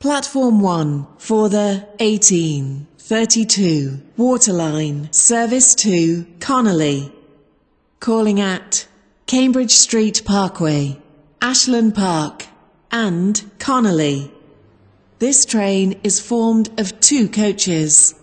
Platform 1 for the 1832 Waterline Service to Connolly. Calling at Cambridge Street Parkway, Ashlan Park and Connolly. This train is formed of 2 coaches.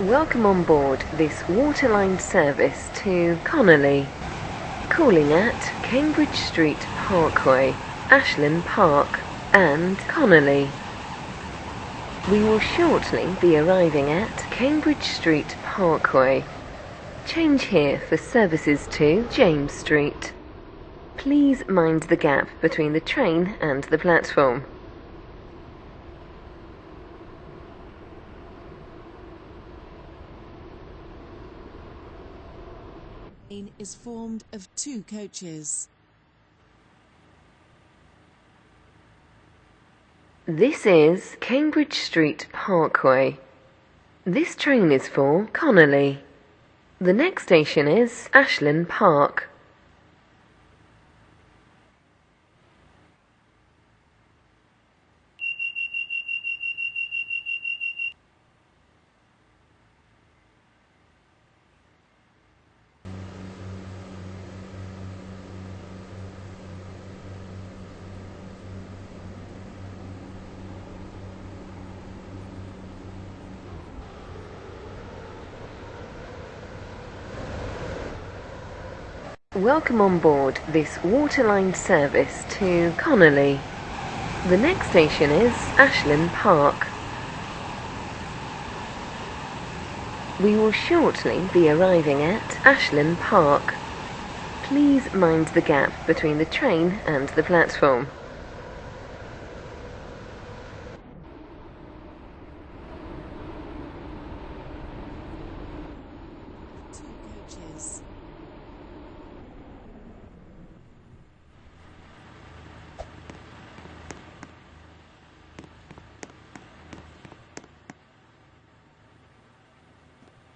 Welcome on board this Waterline service to Connolly, calling at Cambridge Street Parkway, Ashlan Park and Connolly. We will shortly be arriving at Cambridge Street Parkway. Change here for services to James Street. Please mind the gap between the train and the platform. Is formed of 2 coaches. This is Cambridge Street Parkway. This train is for Connolly. The next station is Ashlan Park. Welcome on board this Waterline service to Connolly. The next station is Ashlan Park. We will shortly be arriving at Ashlan Park. Please mind the gap between the train and the platform.